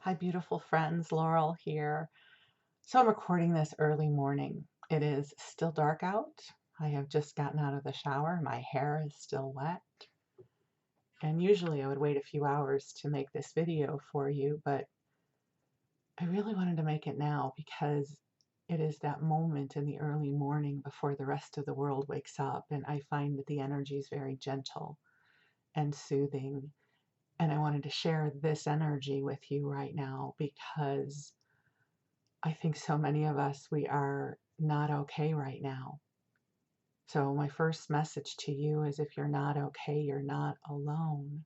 Hi, beautiful friends. Laurel here. So I'm recording this early morning. It is still dark out. I have just gotten out of the shower. My hair is still wet. And usually I would wait a few hours to make this video for you, but I really wanted to make it now because it is that moment in the early morning before the rest of the world wakes up. And I find that the energy is very gentle and soothing. And I wanted to share this energy with you right now because I think so many of us, we are not okay right now. So my first message to you is if you're not okay, you're not alone.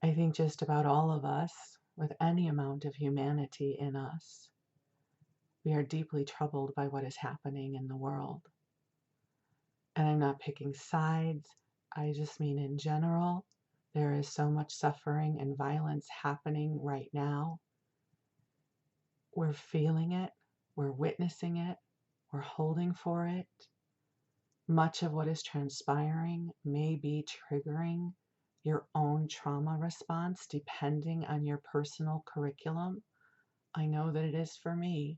I think just about all of us, with any amount of humanity in us, we are deeply troubled by what is happening in the world. And I'm not picking sides. I just mean in general, there is so much suffering and violence happening right now. We're feeling it. We're witnessing it. We're holding for it. Much of what is transpiring may be triggering your own trauma response depending on your personal curriculum. I know that it is for me.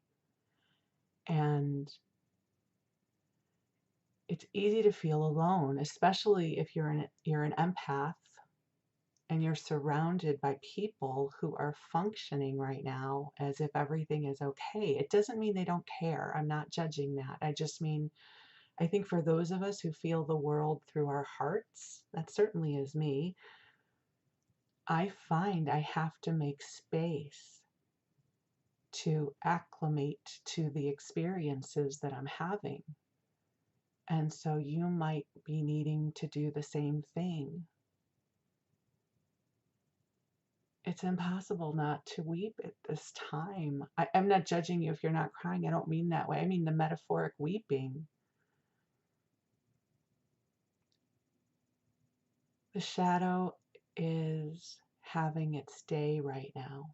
And it's easy to feel alone, especially if you're an empath and you're surrounded by people who are functioning right now as if everything is okay. It doesn't mean they don't care. I'm not judging that. I just mean I think for those of us who feel the world through our hearts, that certainly is me, I find I have to make space to acclimate to the experiences that I'm having. And so you might be needing to do the same thing. It's impossible not to weep at this time. I'm not judging you if you're not crying. I don't mean that way. I mean the metaphoric weeping. The shadow is having its day right now.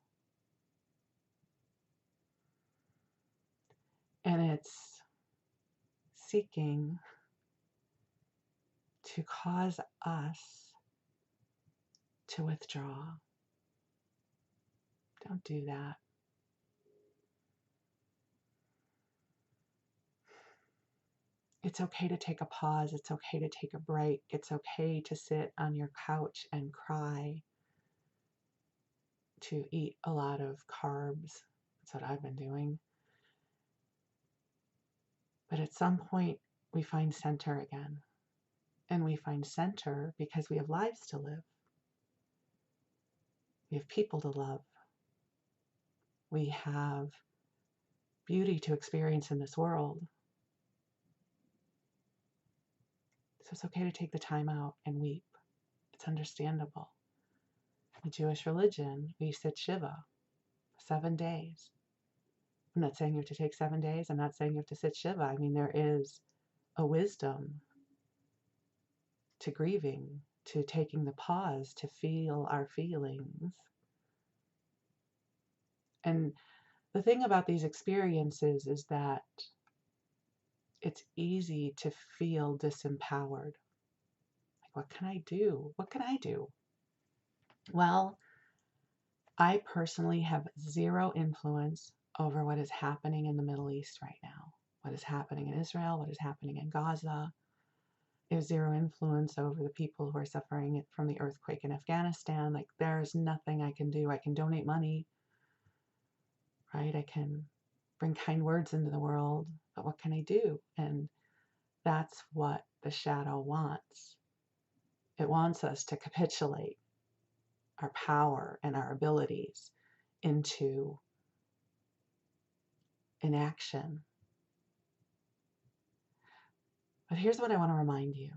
And it's seeking to cause us to withdraw. Don't do that. It's okay to take a pause. It's okay to take a break. It's okay to sit on your couch and cry, to eat a lot of carbs. That's what I've been doing. But at some point, we find center again. And we find center because we have lives to live. We have people to love. We have beauty to experience in this world. So it's okay to take the time out and weep. It's understandable. The Jewish religion, we sit Shiva 7 days. I'm not saying you have to take 7 days. I'm not saying you have to sit Shiva. I mean, there is a wisdom to grieving, to taking the pause, to feel our feelings. And the thing about these experiences is that it's easy to feel disempowered. Like, what can I do? What can I do? Well, I personally have zero influence over what is happening in the Middle East right now, what is happening in Israel, what is happening in Gaza. I have zero influence over the people who are suffering from the earthquake in Afghanistan. Like, there's nothing I can do. I can donate money, right? I can bring kind words into the world, but what can I do? And that's what the shadow wants. It wants us to capitulate our power and our abilities into inaction. But here's what I want to remind you,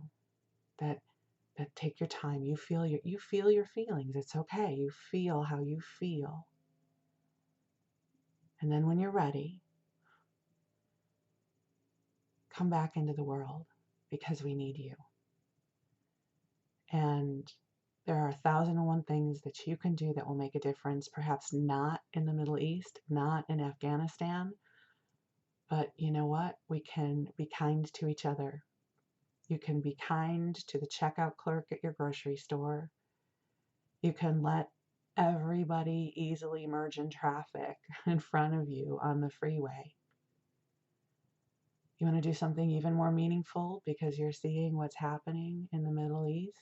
that take your time. You feel your feelings. It's okay. You feel how you feel. And then when you're ready, come back into the world because we need you. And there are 1,001 things that you can do that will make a difference. Perhaps not in the Middle East, not in Afghanistan, but you know what? We can be kind to each other. You can be kind to the checkout clerk at your grocery store. You can let everybody easily merge in traffic in front of you on the freeway. You want to do something even more meaningful because you're seeing what's happening in the Middle East?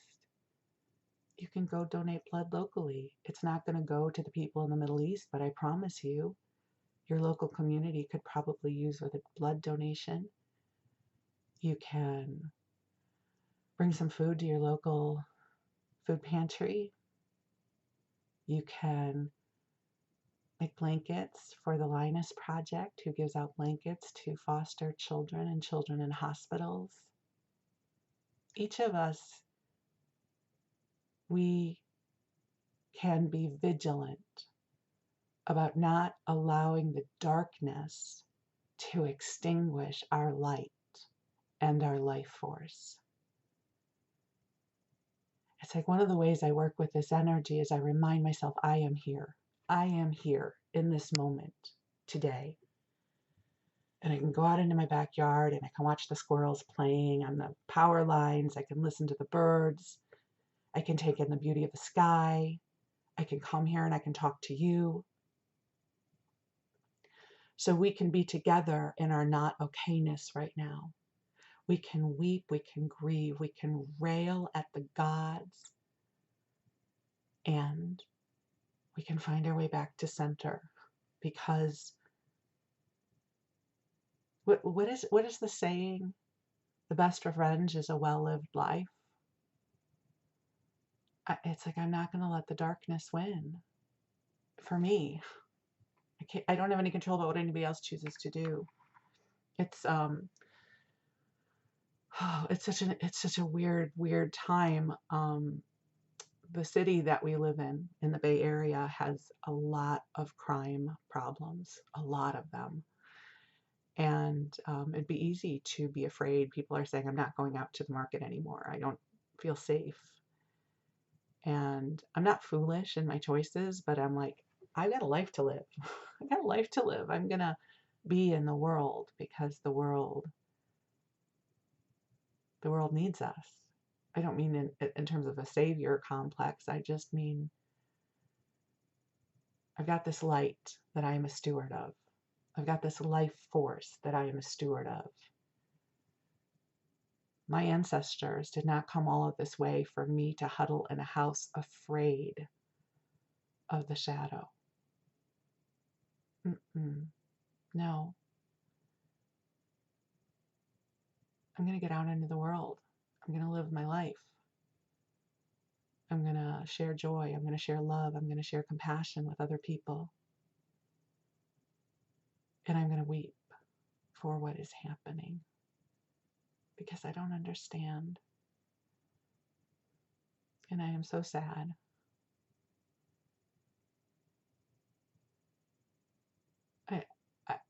You can go donate blood locally. It's not going to go to the people in the Middle East, but I promise you, your local community could probably use with a blood donation. You can bring some food to your local food pantry. You can make blankets for the Linus Project, who gives out blankets to foster children and children in hospitals. Each of us, we can be vigilant about not allowing the darkness to extinguish our light and our life force. It's like one of the ways I work with this energy is I remind myself, I am here. I am here in this moment today. And I can go out into my backyard and I can watch the squirrels playing on the power lines. I can listen to the birds. I can take in the beauty of the sky. I can come here and I can talk to you. So we can be together in our not okayness right now. We can weep, we can grieve, we can rail at the gods, and we can find our way back to center. Because what is the saying? The best revenge is a well-lived life. It's like I'm not going to let the darkness win. For me, I don't have any control about what anybody else chooses to do. It's it's such a weird time. The city that we live in the Bay Area, has a lot of crime problems, a lot of them. And it'd be easy to be afraid. People are saying, I'm not going out to the market anymore. I don't feel safe. And I'm not foolish in my choices, but I'm like, I've got a life to live. I've got a life to live. I'm going to be in the world because the world needs us. I don't mean in terms of a savior complex. I just mean I've got this light that I am a steward of. I've got this life force that I am a steward of. My ancestors did not come all of this way for me to huddle in a house afraid of the shadow. No. I'm going to get out into the world. I'm going to live my life. I'm going to share joy. I'm going to share love. I'm going to share compassion with other people. And I'm going to weep for what is happening because I don't understand. And I am so sad.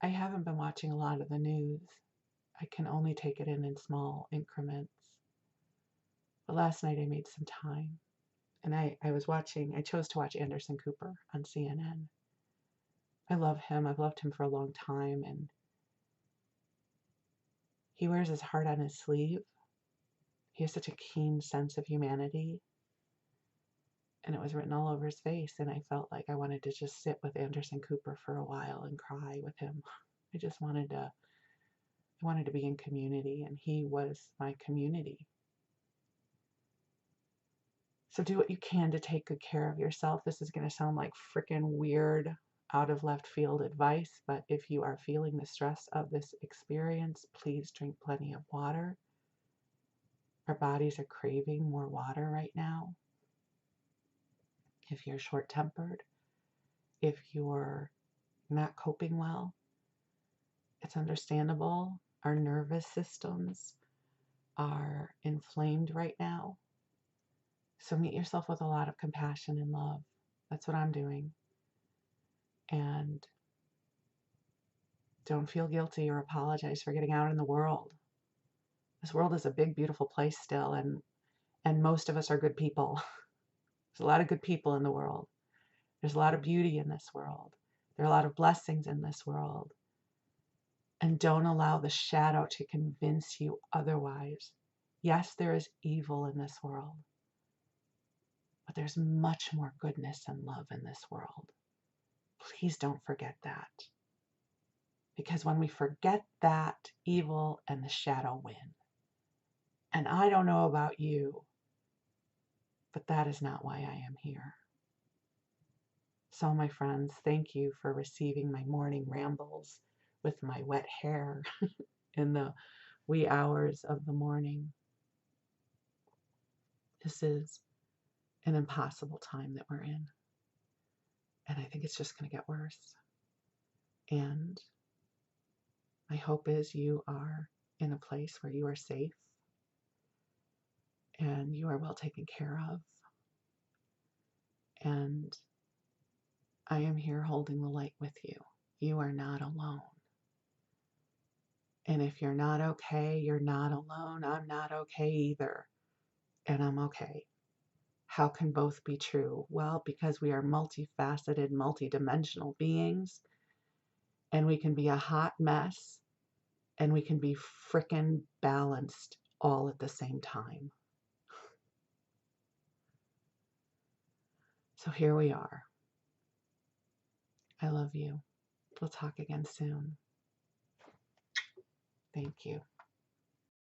I haven't been watching a lot of the news. I can only take it in small increments. But last night I made some time. And I chose to watch Anderson Cooper on CNN. I love him. I've loved him for a long time. And he wears his heart on his sleeve. He has such a keen sense of humanity. And it was written all over his face. And I felt like I wanted to just sit with Anderson Cooper for a while and cry with him. I just wanted to be in community, and he was my community. So do what you can to take good care of yourself. This is going to sound like freaking weird, out of left field advice, but if you are feeling the stress of this experience, please drink plenty of water. Our bodies are craving more water right now. If you're short-tempered, if you're not coping well, it's understandable. Our nervous systems are inflamed right now. So meet yourself with a lot of compassion and love. That's what I'm doing. And don't feel guilty or apologize for getting out in the world. This world is a big, beautiful place still, and most of us are good people. There's a lot of good people in the world. There's a lot of beauty in this world. There are a lot of blessings in this world. And don't allow the shadow to convince you otherwise. Yes, there is evil in this world, but there's much more goodness and love in this world. Please don't forget that. Because when we forget that, evil and the shadow win. And I don't know about you, but that is not why I am here. So, my friends, thank you for receiving my morning rambles with my wet hair in the wee hours of the morning. This is an impossible time that we're in. And I think it's just going to get worse. And my hope is you are in a place where you are safe and you are well taken care of. And I am here holding the light with you. You are not alone. And if you're not okay, you're not alone. I'm not okay either. And I'm okay. How can both be true? Well, because we are multifaceted, multidimensional beings, and we can be a hot mess, and we can be frickin' balanced all at the same time. So here we are. I love you. We'll talk again soon. Thank you.